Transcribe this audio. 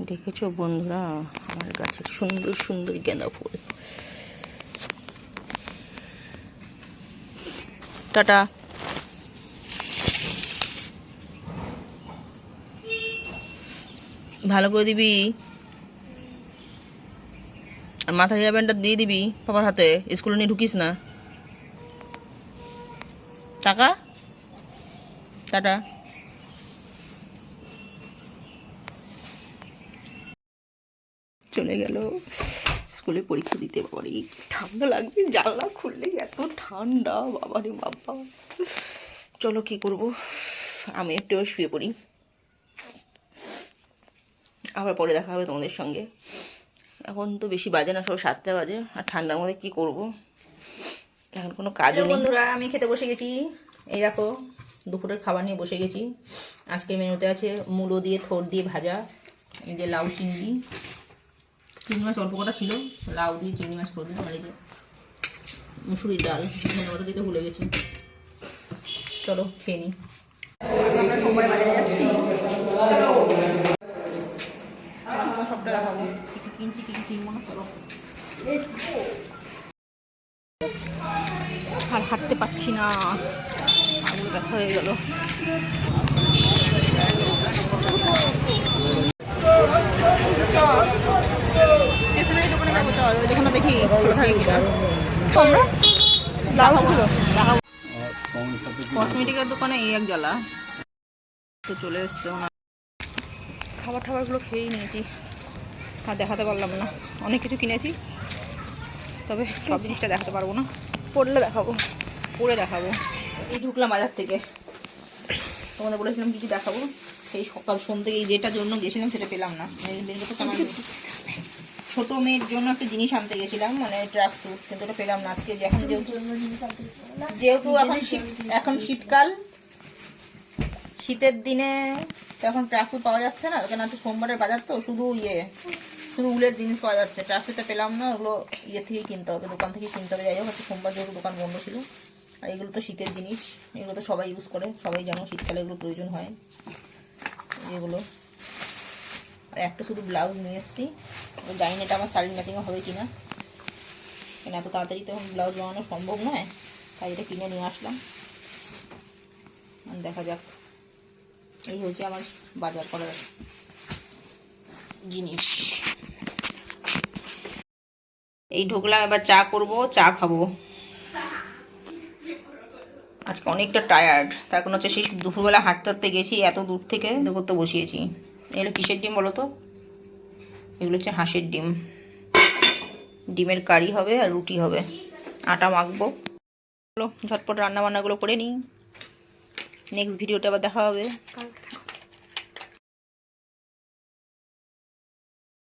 দেখেছো বন্ধুরা আমার গাছের সুন্দর সুন্দর গাঁদা ফুল। টাটা। ভালো করে দিবি আর মাথায় হেয়ার ব্যান্ডটা দিয়ে দিবি বাবার হাতে, স্কুলে নিয়ে ঢুকিস না। টাকা টাটা। চলে গেল স্কুলে পরীক্ষা দিতে। বাবারে ঠান্ডা লাগছে, জানলা খুললে এত ঠান্ডা, বাবারে বাবা। চলো কি করব, আমি একটু শুয়ে পড়ি, আবার পরে দেখা হবে তোমাদের সঙ্গে। এখন তো বেশি বাজে না, সব 7টা বাজে, আর ঠান্ডার মধ্যে কি করব, এখন কোনো কাজও নেই। বন্ধুরা আমি খেতে বসে গেছি, এই দেখো দুপুরের খাবার নিয়ে বসে গেছি। আজকে মেনুতে আছে মূলো দিয়ে থোড় দিয়ে ভাজা, এই যে লাউ চিংড়ি মাছ অল্প কটা ছিল, লাউ দিয়ে চিংড়ি মাছ করে দিলাম, আর এই যে মুসুরির ডাল, ধন্যবাদ দিতে ভুলে গেছি। চলো খেয়ে নিই। আমরা সোমবার বাজারে যাচ্ছি, চলো সবটা দেখাবো কি কি কিনছি কি কি কিনবো না। চলো। আর হাঁটতে পারছি না, আঙুল ব্যথা হয়ে গেল। স্টেশনারি দোকানে যাবো, চল ওই দোকানে দেখি কোথায় আমরা কসমেটিকের দোকানে এই এক জ্বালা তো চলে এসছে। খাবার টাবারগুলো খেয়েই নিয়েছি, আর দেখাতে পারলাম না। অনেক কিছু কিনেছি, তবে সব জিনিসটা দেখাতে পারবো না, পড়লে দেখাবো, পরে দেখাবো। এই ঢুকলাম বাজার থেকে, তোমাদের বলেছিলাম কি কি দেখাবো, সেই সকাল সন্ধ্যে এই যেটার জন্য গেছিলাম সেটা পেলাম না। ছোট মেয়ের জন্য একটা জিনিস আনতে গেছিলাম, মানে ট্রাক স্যুট, কিন্তু ওটা পেলাম না আজকে। এখন যেহেতু এখন শীতকাল, শীতের দিনে এখন ট্রাক স্যুট পাওয়া যাচ্ছে না, কেন আছে সোমবারের বাজার তো, শুধু উলের জিনিস পাওয়া যাচ্ছে। ট্রাক স্যুটটা পেলাম না, ওগুলো ইয়ে থেকেই কিনতে হবে, দোকান থেকে কিনতে হবে। যাই হোক, হচ্ছে সোমবার যেহেতু দোকান বন্ধ ছিল। আর এগুলো তো শীতের জিনিস, এগুলো তো সবাই ইউজ করে, সবাই জানো শীতকালে এগুলো প্রয়োজন হয় এগুলো। আর একটা শুধু ব্লাউজ নিয়ে এসেছি, জানি না এটা আমার শাড়ির ম্যাচিংও হবে কিনা, কেন এত তাড়াতাড়ি তো এখন ব্লাউজ বানানো সম্ভব নয়, তাই এটা কিনে নিয়ে আসলাম। দেখা যাক, এই হচ্ছে আমার বাজার করার জিনিস। এই ঢুকলাম, এবার চা করব, চা খাবো। আজকে অনেকটা টায়ার্ড, তার কারণ হচ্ছে সেই দুপুরবেলা হাঁটতে হাঁটতে গেছি, এত দূর থেকে করতে বসিয়েছি। এগুলো কিসের ডিম বলো তো? এগুলো হচ্ছে হাঁসের ডিম, ডিমের কারি হবে আর রুটি হবে, আটা মাখবো। চলো ঝটপট রান্না বান্নাগুলো করে নিই, নেক্সট ভিডিওতে আবার দেখা হবে।